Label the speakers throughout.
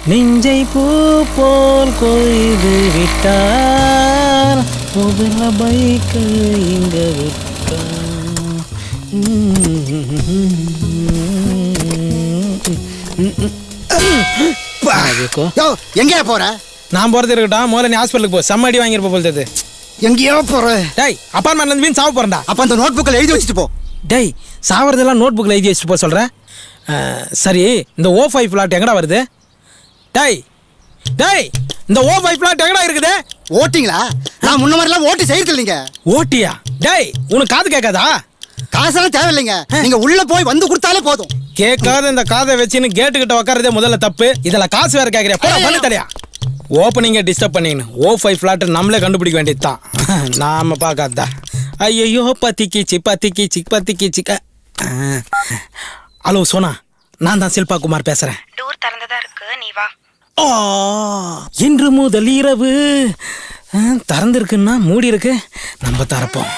Speaker 1: நெஞ்சை பூ போல் கொய்து விட்டார் முதல்ல பைக்கு இங்க விட்டார்.
Speaker 2: எங்கேயா போற?
Speaker 1: நான் போறது இருக்கட்டும், முதல்ல நீ ஹாஸ்பிட்டலுக்கு போ. செம்ம அடி வாங்கிருப்ப போலது.
Speaker 2: எங்கேயோ போற?
Speaker 1: டேய், அப்பார்ட்மெண்ட்ல இருந்து வீண் சாவ போறேன்டா.
Speaker 2: அப்ப அந்த நோட் புக்கில் எழுதி வச்சுட்டு போ.
Speaker 1: டேய், சாவறதெல்லாம் நோட் புக்கில் எழுதி வச்சுட்டு போ சொல்கிறேன். சரி, இந்த O5 பிளாட் எங்கடா வருது? டேய் டேய், இந்த O5 பிளாட் எங்கடா இருக்குது?
Speaker 2: ஓட்டிங்களா? நான் முன்ன மாதிரிலாம் ஓட்டி செய்யறது இல்லைங்க.
Speaker 1: ஓட்டியா? டேய், உனக்கு காது கேட்காதா?
Speaker 2: காசெல்லாம் தேவையில்லைங்க, நீங்க உள்ள போய் வந்து கொடுத்தாலே போதும்.
Speaker 1: கேட்காத இந்த காதை வச்சுன்னு கேட்டுக்கிட்ட உட்காரதே முதல்ல தப்பு. இதுல காசு வேற கேட்கறியா? பண்ணு தடையா ஓப்பனிங்க டிஸ்டர்ப் பண்ணிங்கன்னு O5 பிளாட் நம்மளே கண்டுபிடிக்க வேண்டியதுதான். நாம பார்க்காதா? ஐயோ, பத்திக்கிச்சு பத்திக்கிச்சு பத்திக்கிச்சு. ஹலோ சோனா, நான் தான் சில்பா குமார் பேசுறேன்.
Speaker 3: டோர் திறந்ததா இருக்கு, நீ வா.
Speaker 1: இன்று முதல் இரவு திறந்திருக்குன்னா மூடி இருக்கு, நம்ம தரப்போம்.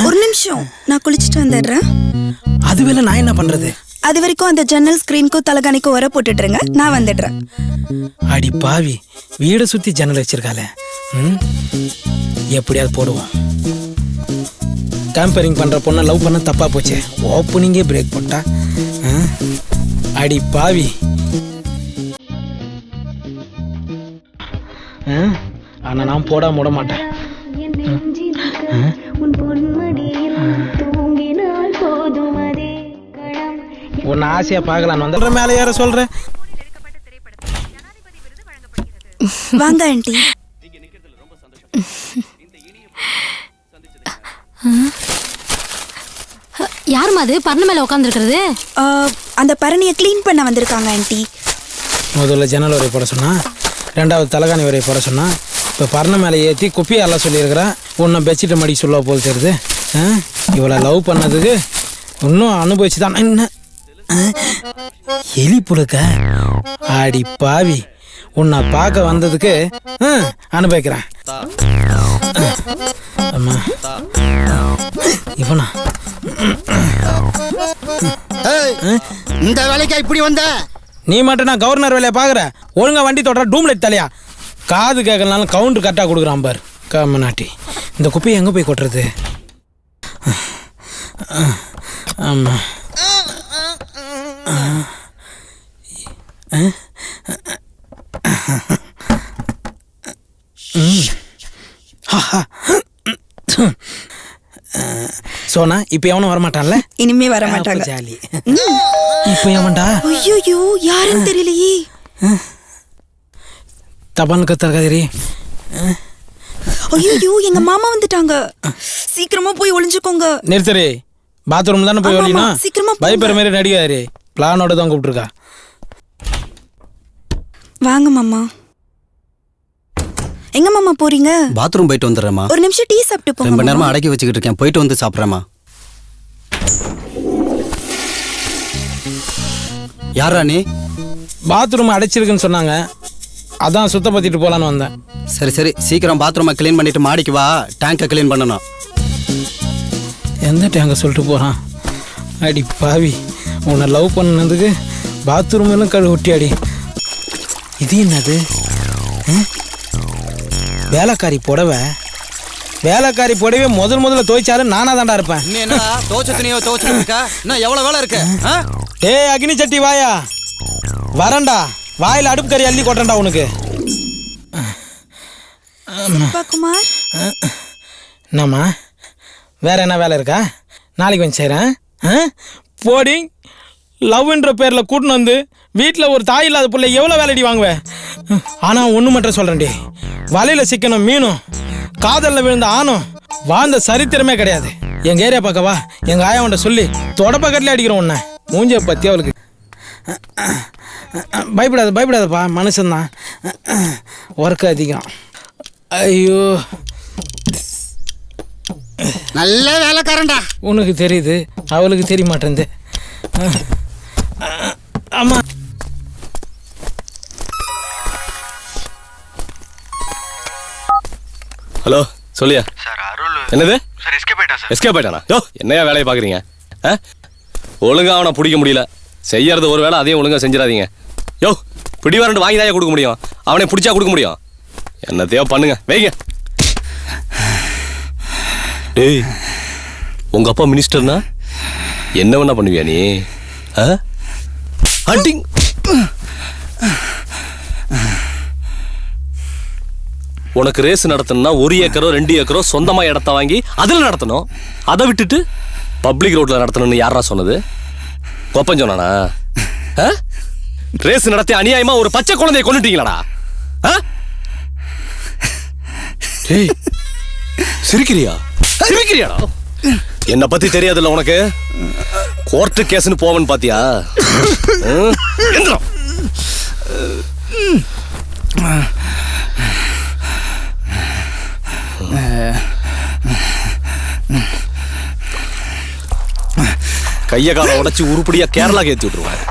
Speaker 3: ஒரு நிமிஷம், நான் குளிச்சுட்டு வந்துடுறேன்.
Speaker 1: அதுவேளை நான் என்ன பண்றது?
Speaker 3: அது வரைக்கும் அந்த ஜன்னல் ஸ்கிரீனுக்கும் தலகாணிக்கும் உர போட்டுட்டுருங்க, நான் வந்துடுறேன்.
Speaker 1: அடி பாவி, வீடை சுத்தி ஜன்னல் வச்சிருக்காளே. எப்படியாவது போடுவோம். கேம்பரிங் பண்ற பொண்ணை லவ் பண்ண தப்பா போச்சு. ஓப்பனிங்கே பிரேக் போட்டா. அடி பாவி. ஆனா நான் போடாம விட மாட்டேன். உன்னை ஆசையா பார்க்கலான்னு வந்துடுற மேலே யார சொல்ற?
Speaker 3: வாங்க ஆண்டி.
Speaker 4: யாருமா அது பரண மேல உட்காந்துருக்கிறது?
Speaker 3: அந்த பரணியை கிளீன் பண்ண வந்திருக்காங்க ஆண்டி.
Speaker 1: முதல்ல ஜன்னல் வரை போட சொன்னா, ரெண்டாவது தலகாணி வரை போட சொன்னா, இப்போ பரண மேலே ஏற்றி குப்பியெல்லாம் சொல்லியிருக்கிறேன். உன்னை பெட்ஷீட்டை மடிக்க சொல்ல போல் தெரியுது. இவளை லவ் பண்ணதுக்கு இன்னும் அனுபவிச்சு தான். என்ன எலி புழுக்க? ஆடி பாவி, உன்னை பார்க்க வந்ததுக்கு அனுபவிக்கிறேன். அம்மா இவனா?
Speaker 2: இந்த வேலைக்கா இப்படி வந்த?
Speaker 1: நீ மட்டும் நான் கவர்னர் வேலையை பார்க்குற. ஒழுங்கா வண்டி தொடுற டூம்லைட் தலையா. காது கேட்கலனாலும் கவுண்டர் கரெக்டாக கொடுக்குறான் பார் கம்மநாட்டி. இந்த குப்பையை எங்கே போய் கொட்டுறது? ஆமாம், சோனா இப்ப எவனும் வரமாட்டான்ல?
Speaker 3: இனிமே வர மாட்டாங்க.
Speaker 1: ஜாலி. இப்ப எவன்டா?
Speaker 3: ஐயோ, யாருன்னு தெரியலையே.
Speaker 1: தபால் கத்தரகாதிரி.
Speaker 3: ஐயோ, எங்க மாமா வந்துட்டாங்க. சீக்கிரமா போய் ஒளிஞ்சுக்கோங்க.
Speaker 1: நிறுத்தரே, பாத்ரூம் தானே போய் ஒளினா?
Speaker 3: சீக்கிரமா
Speaker 1: பயப்படுற மாதிரி நடிகாதே. பிளானோட தான் கூப்பிட்டுருக்கா.
Speaker 3: வாங்க மாமா. எங்க மாமா போறீங்க?
Speaker 5: பாத்ரூம் போயிட்டு வந்துடுறேம்மா.
Speaker 3: ஒரு நிமிஷம் டீ சாப்பிட்டு போங்க.
Speaker 5: ரொம்ப நேரமா அடக்கி வச்சுக்கிட்டு இருக்கேன், போயிட்டு வந்து சாப்பிட்றேம்மா. யாரா நீ?
Speaker 1: பாத்ரூம் அடைச்சிருக்குன்னு சொன்னாங்க, அதான் சுத்தப்படுத்திட்டு போலான்னு வந்தேன்.
Speaker 5: சரி சரி, சீக்கிரம் பாத்ரூமை கிளீன் பண்ணிட்டு மாடிக்கு வா, டேங்கை கிளீன் பண்ணணும்.
Speaker 1: எந்த டேங்க சொல்லிட்டு போகிறான்? அடி பாவி, உன்னை லவ் பண்ணதுக்கு பாத்ரூம் எல்லாம் கழுவி ஒட்டியாடி. இது என்னது? வேலைக்காரி புடவை. வேலைக்காரி புடவை முதல்ல துவைச்சாலும் நானா தாண்டா இருப்பேன்.
Speaker 5: எவ்வளவு வேலை இருக்கு?
Speaker 1: ஏய் அக்னி சட்டி வாயா, வரண்டா. வாயில அடுப்பு கறி அள்ளி கொட்டண்டா உனக்கு.
Speaker 3: குமார்,
Speaker 1: என்னம்மா வேற என்ன வேலை இருக்கா? நாளைக்கு வந்து செய்கிறேன். போடி, லவ்ன்ற பேரில் கூட்டின்னு வந்து வீட்டில் ஒரு தாய் இல்லாத பிள்ளை எவ்வளோ வேலைடி வாங்குவேன். ஆனால் ஒன்று மட்டும் சொல்கிறேன்டி, வலையில் சிக்கணும் மீனும், காதலில் விழுந்த ஆணும் வாழ்ந்த சரித்திரமே கிடையாது. எங்கள் ஏரியா பக்கவா, எங்கள் ஆயாவன்ட்ட சொல்லி தொடப்பக்கட்டிலே அடிக்கிறோம் உன்னை. மூஞ்ச பற்றி அவளுக்கு. பயப்படாதப்பா, மனுஷன்தான். ஒர்க் அதிகம். ஐயோ,
Speaker 2: நல்ல வேலைக்காரன்டா.
Speaker 1: உனக்கு தெரியுது, அவளுக்கு தெரிய மாட்டேங்குது. ஆமா,
Speaker 6: ஹலோ சொல்லியா?
Speaker 7: சார் அருள்
Speaker 6: என்னது எஸ்கேப் ஆயிட்டானா? யோ என்னையா வேலையை பார்க்குறீங்க? ஒழுங்கா அவனை பிடிக்க முடியல. செய்யறது ஒரு வேலை, அதையும் ஒழுங்கா செஞ்சிடாதீங்க. யோ பிடி வாரண்ட் வாங்கி தான் கொடுக்க முடியும். அவனை பிடிச்சா கொடுக்க முடியும். என்னத்தையோ பண்ணுங்க, வைங்க. டேய் உங்க அப்பா மினிஸ்டர்னா என்ன வேணா பண்ணுவியா நீ? ஹண்டிங் உனக்கு ரேஸ் நடத்தணும்னா 1 ஏக்கரோ 2 ஏக்கரோ சொந்தமா இடத்த வாங்கி அதில் நடத்தணும். அதை விட்டுட்டு பப்ளிக் ரோட்ல நடத்தணும்னு யாரா சொன்னது? கொப்பன் சொன்னானா? ரேஸ் நடத்தி அநியாயமா ஒரு பச்சை குழந்தையை கொண்டுட்டீங்களாடா? ஏய் சிரிக்கிறியா? சிரிக்கிறியாடா? என்ன பத்தி தெரியாதுல்ல உனக்கு? கோர்ட்டு கேஸ்னு போவன்னு பாத்தியா? எந்திரம். கைய கால உடைச்சு உருப்படியா கேரளாக்கு ஏத்தி விட்டுருவாங்க.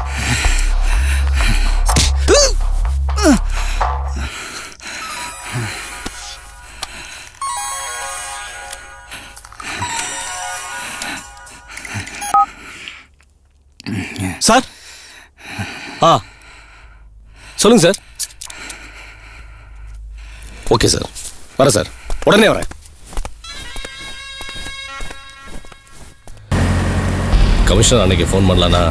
Speaker 6: சார் சொல்லுங்க சார். ஓகே சார், வரேன் சார், உடனே வரேன். கமிஷனர் அன்னைக்கு ஃபோன் பண்ணலன்னா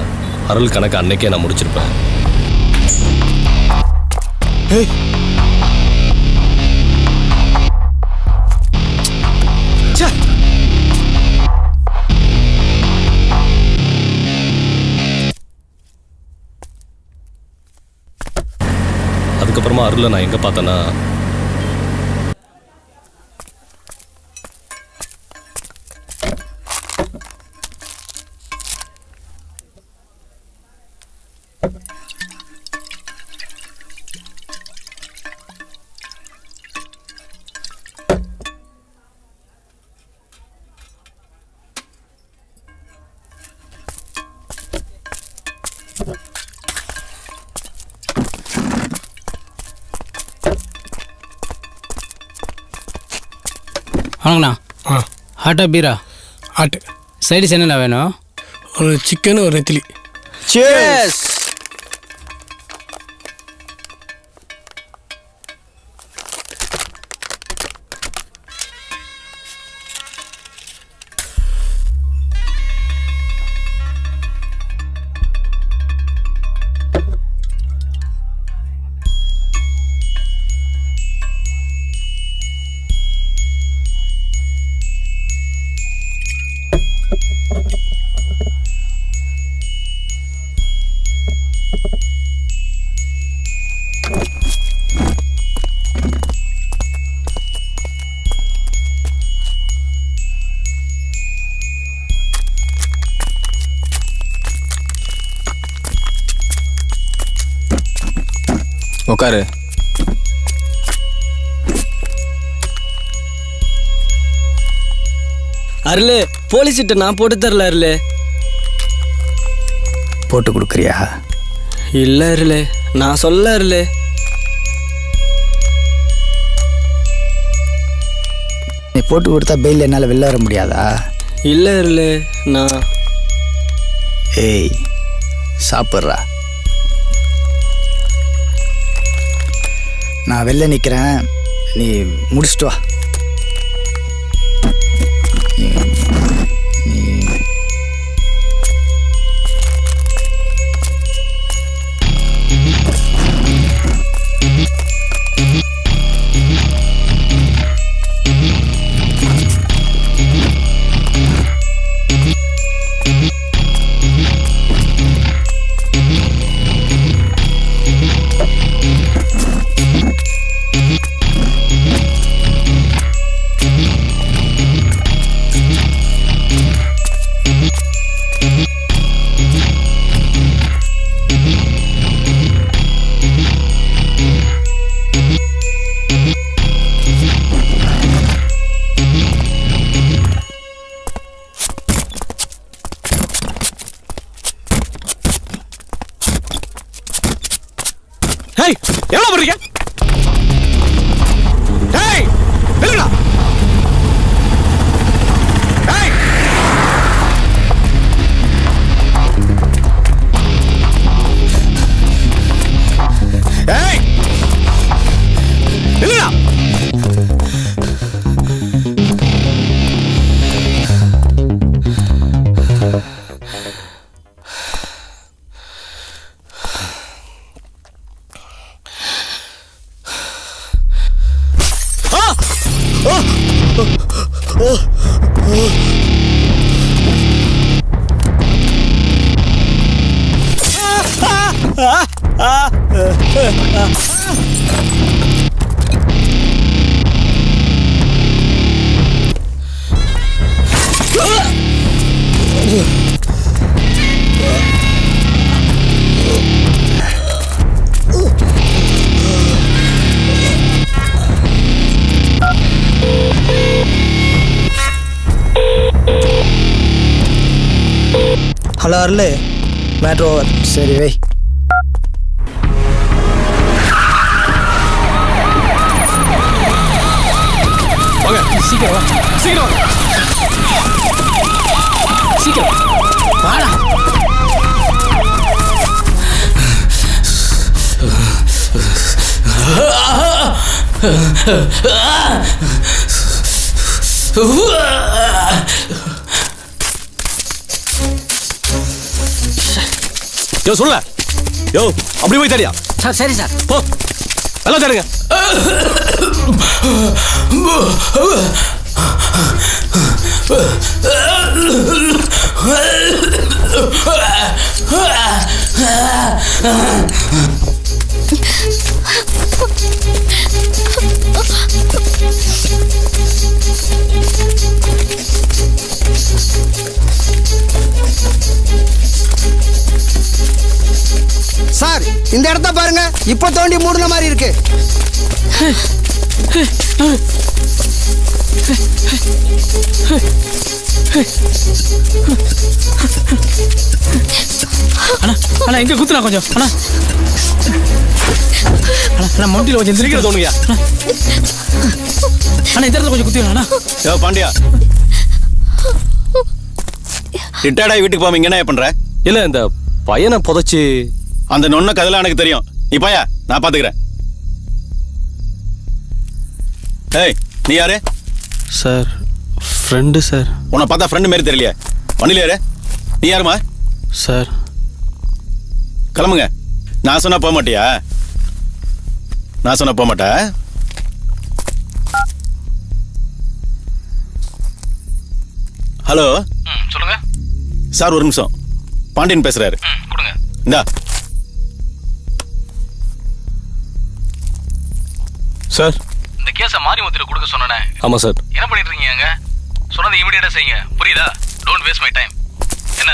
Speaker 6: அருள் கணக்கு அன்னைக்கே நான் முடிச்சிருப்பேன். அதுக்கப்புறமா அருளை நான் எங்க பார்த்தேன்னா
Speaker 7: வணங்கண்ணா. ஹாட்டா பீரா?
Speaker 1: ஆட்டு.
Speaker 7: சைடிஸ் என்னண்ணா வேணும்?
Speaker 1: ஒரு சிக்கன், ஒரு நெத்திலி.
Speaker 5: Cheers. உட்காரு.
Speaker 7: அருளு, போலீஸ் கிட்ட நான் போட்டு தரல அருளு.
Speaker 2: போட்டு கொடுக்குறியா?
Speaker 7: இல்லை அருளு, நான் சொல்ல அருளு.
Speaker 2: நீ போட்டு கொடுத்தா பெயில் என்னால் வெளில வர முடியாதா?
Speaker 7: இல்லை அருளு, நான்
Speaker 2: ஏய் சாப்பிட்றா. நான் வெளில நிற்கிறேன், நீ முடிச்சிட்டு வா.
Speaker 6: எவ்வளவு பண்றீங்க? டேய் நில்லுடா.
Speaker 8: ஹலோ அருள், மேட்ரு ஓவர். சரி வை.
Speaker 1: வாங்க சீக்கிரம் வா, சீக்கிரம் வா. சீக்கிரம் வாடா.
Speaker 6: யோ சொல்ல யோ அப்படி போய் தேடியா
Speaker 5: சார் சரி சார்.
Speaker 6: போ எல்லாம் தேடுங்க.
Speaker 2: சார் இந்த இடத்த பாருங்க, இப்ப தோண்டி மூடுன மாதிரி இருக்கு.
Speaker 1: அண்ணா அண்ணா எங்க குத்துனா கொஞ்சம் அண்ணா. அண்ணா அண்ணா மவுண்டியில் கொஞ்சம்
Speaker 6: சீக்கிரம் தோணுங்க.
Speaker 1: அண்ணா இந்த இடத்துல கொஞ்சம் குத்திடணும் அண்ணா.
Speaker 9: யோ பாண்டியா, ரிட்டையர்டாகி வீட்டுக்கு போகாம இங்க என்ன பண்ற?
Speaker 6: இல்ல இந்த பையனை புதைச்சி
Speaker 9: அந்த நொன்ன கதெல்லாம் எனக்கு தெரியும். நீ பாயா, நான் பாத்துக்கிறேன். ஏய் நீ யாரு?
Speaker 7: Sir friend sir.
Speaker 9: உன்னை பார்த்தா ஃப்ரெண்டு மாதிரி தெரியலையே. வண்டியில யாரு? நீ யாருமா?
Speaker 7: சார்
Speaker 9: கிளம்புங்க. நான் சொன்னா போக மாட்டியா? நான் சொன்னா போக மாட்டா? ஹலோ
Speaker 10: சொல்லுங்க
Speaker 9: சார், ஒரு நிமிஷம். பாண்டியன் பேசுறாரு.
Speaker 10: கொடுங்க.
Speaker 9: இந்தா
Speaker 6: சார்.
Speaker 10: இந்த கேஸை மாரிமுத்தில கொடுக்க சொன்னேனே,
Speaker 6: ஆமா சார்.
Speaker 10: என்ன பண்ணிட்டு இருக்கீங்க? சொன்னதை இமிடியேட்டா செய்யுங்க, புரியுதா? Don't waste my time. என்ன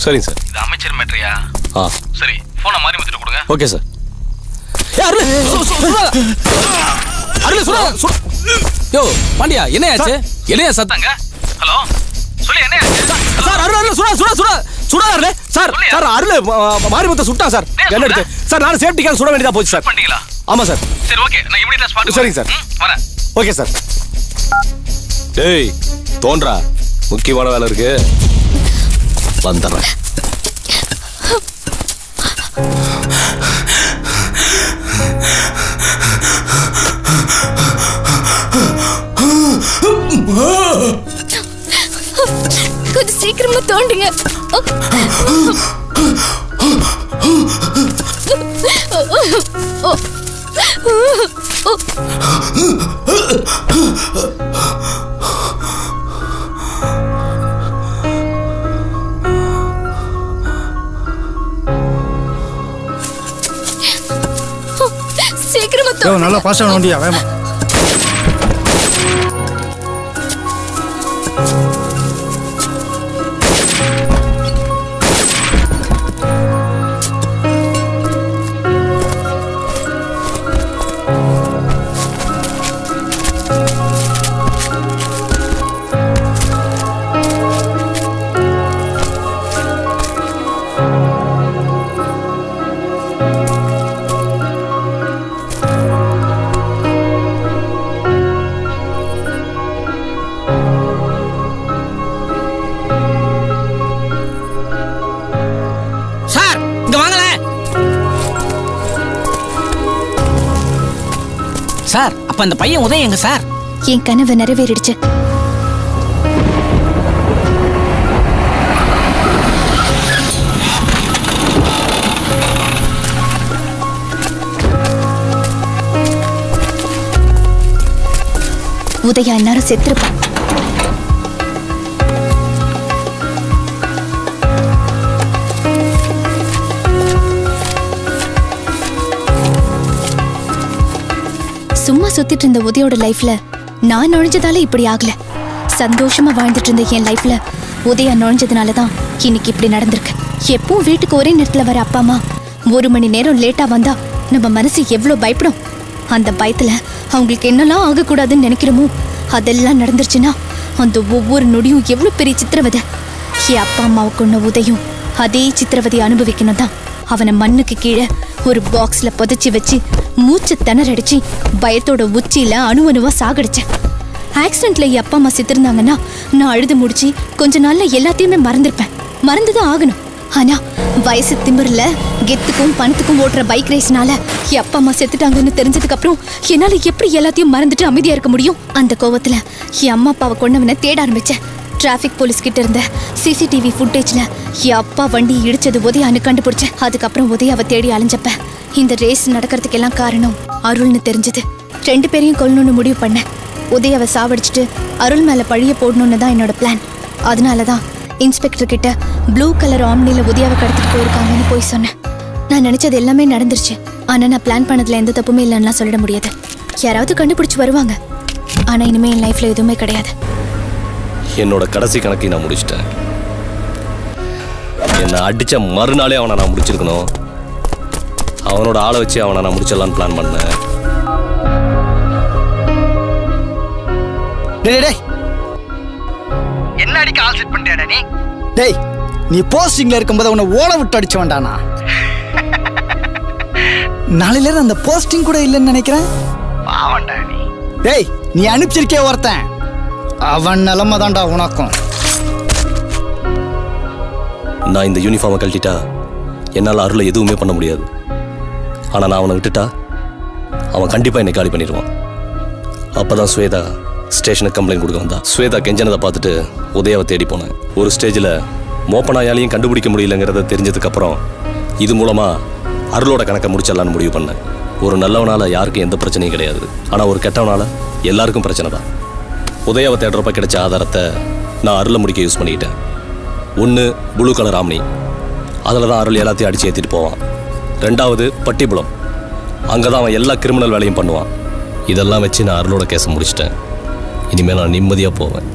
Speaker 6: சரிங்க சார்.
Speaker 10: இது அமைச்சர் மேட்டரியா?
Speaker 6: ஆ
Speaker 10: சரி, போனை மாரிமுத்தில கொடுங்க.
Speaker 6: Okay sir. யோ பாண்டியா என்னையாச்சு? என்னையா சத்தம்?
Speaker 10: தாங்க. ஹலோ சொல்லி என்ன ஆச்சு?
Speaker 6: சார் அருள் அருள் சுடா சுடா சுடா சுடாருல சார். சார் அருள் மாரிமுத்த சுட்டா சார். என்ன எடுத்து சார் நான் சேஃப்டிக்காக சுட வேண்டியதா போச்சு சார்.
Speaker 10: பண்ணிட்டீங்களா?
Speaker 6: ஆமா சார்.
Speaker 10: சரி ஓகே, நான் இமிடியேட்டா ஸ்பாட்
Speaker 6: சரிங்க சார்.
Speaker 10: வரேன்.
Speaker 6: Okay sir. டேய் தோன்றா, முக்கியமான வேலை இருக்கு, வந்துடுறேன்.
Speaker 4: கொஞ்சம் சீக்கிரமா தோண்டுங்க. சீக்கிரமா தோண்டுங்க.
Speaker 2: நல்லா பாஸ் ஆன வண்டியா, வேமா.
Speaker 5: சார் அப்ப அந்த பையன் உதயம் எங்க சார்?
Speaker 3: என் கனவு நிறைவேறிடுச்சு. உதயா எல்லாரும் செத்துருப்பான்.
Speaker 4: சுத்திட்டு இருந்த உதயோட லைஃப்ல நான் நுழைஞ்சதால இப்படி ஆகல. சந்தோஷமா வாழ்ந்துட்டு இருந்த என் லைஃப்ல உதயா நுழைஞ்சதுனால தான் இன்னைக்கு இப்படி நடந்திருக்கு. எப்பவும் வீட்டுக்கு ஒரே நேரத்துல வர அப்பா அம்மா 1 மணி நேரம் லேட்டா வந்தா நம்ம மனசு எவ்வளவு பயப்படும். அந்த பயத்துல அவங்களுக்கு என்னெல்லாம் ஆகக்கூடாதுன்னு நினைக்கிறோமோ அதெல்லாம் நடந்துருச்சுன்னா அந்த ஒவ்வொரு நொடியும் எவ்வளவு பெரிய சித்திரவதை. என் அப்பா அம்மாவை கொண்ட உதயம் அதே சித்திரவதையை அனுபவிக்கணும் தான் அவனை மண்ணுக்கு கீழே ஒரு பாக்ஸ்ல புதைச்சி வச்சு மூச்சு திணறடிச்சு பயத்தோட உச்சியில அணுவணுவா சாகடிச்சேன். ஆக்சிடென்ட்ல என் அப்பா அம்மா செத்துருந்தாங்கன்னா நான் அழுது முடிச்சு கொஞ்ச நாள்ல எல்லாத்தையுமே மறந்துதான் ஆகணும். ஆனா வயசு திமிர்ல கெத்துக்கும் பணத்துக்கும் ஓட்டுற பைக் ரேஸ்னால என் அப்பா அம்மா செத்துட்டாங்கன்னு தெரிஞ்சதுக்கு அப்புறம் என்னால எப்படி எல்லாத்தையும் மறந்துட்டு அமைதியா இருக்க முடியும்? அந்த கோவத்துல என் அம்மா அப்பாவை கொண்டவனை தேட ஆரம்பிச்சேன். டிராஃபிக் போலீஸ் கிட்ட இருந்த சிசிடிவி ஃபுட்டேஜ்ல என் அப்பா வண்டி இடிச்சது உதயான்னு கண்டுபிடிச்சேன். அதுக்கப்புறம் உதயாவை தேடி அலைஞ்சப்ப இந்த ரேஸ் நடக்கிறதுக்கெல்லாம் காரணம் அருள்னு தெரிஞ்சது. 2 பேரையும் கொல்லணும்னு முடிவு பண்ணேன். உதயாவை சாவடிச்சுட்டு அருள் மேல பழிய போடணும்னு தான் என்னோட பிளான். அதனாலதான் இன்ஸ்பெக்டர் கிட்ட ப்ளூ கலர் ஆம்னில உதயாவை கடத்திட்டு போயிருக்காங்கன்னு போய் சொன்னேன். நான் நினைச்சது எல்லாமே நடந்துருச்சு. ஆனா நான் பிளான் பண்ணதுல எந்த தப்புமே இல்லைன்னா சொல்லிட முடியாது. யாராவது கண்டுபிடிச்சு வருவாங்க. ஆனா இனிமே என் லைஃப்ல எதுவுமே கிடையாது.
Speaker 6: என்னோட கடைசி கணக்கை நான் முடிச்சிட்டேன். என்னை அடிச்ச மறுநாளே அவனை நான் முடிச்சிருக்கணும். அவனோட ஆளை வச்சு அவனை நான் முடிச்சிடலான்னு பிளான் பண்ணேன்.
Speaker 8: என்ன அடிக்க ஆல் செட் பண்ணிட்டியாடா நீ? டேய், நீ போஸ்டிங்ல இருக்கும்போது உன்னை ஓட விட்டு அடிச்ச வேண்டானா? நாளையில இருந்து அந்த போஸ்டிங் கூட இல்லைன்னு நினைக்கிறேன். பாவண்டா நீ. டேய், நீ அனுப்பிச்சிருக்கே ஒருத்தன், அவன் நிலைமை தான்டா உனக்கும்.
Speaker 6: நான் இந்த யூனிஃபார்மை கழட்டிட்டா என்னால் அருளை எதுவுமே பண்ண முடியாது. ஆனால் நான் அவனை விட்டுட்டா அவன் கண்டிப்பாக என்னை காலி பண்ணிடுவான். அப்போ தான் ஸ்வேதா ஸ்டேஷனுக்கு கம்ப்ளைண்ட் கொடுக்க வந்தா. ஸ்வேதா கெஞ்சனதை பார்த்துட்டு உதயாவை தேடி போனேன். ஒரு ஸ்டேஜில் மோப்பனாயாலையும் கண்டுபிடிக்க முடியலங்கிறத தெரிஞ்சதுக்கப்புறம் இது மூலமாக அருளோட கணக்கை முடிச்சிடலான்னு முடிவு பண்ணேன். ஒரு நல்லவனால யாருக்கும் எந்த பிரச்சனையும் கிடையாது. ஆனால் ஒரு கெட்டவனால எல்லாருக்கும் பிரச்சனை தான். உதயாவை தேடுறப்ப கிடைச்ச ஆதாரத்தை நான் அருளை முடிக்க யூஸ் பண்ணிக்கிட்டேன். 1 ப்ளூ கலர் ஆம்னி, அதில் தான் அருள் எல்லாத்தையும் அடித்து ஏற்றிட்டு போவான். 2வது பட்டிபுலம், அங்கே தான் அவன் எல்லா கிரிமினல் வேலையும் பண்ணுவான். இதெல்லாம் வச்சு நான் அருளோட கேஸை முடிச்சிட்டேன். இனிமேல் நான் நிம்மதியாக போவேன்.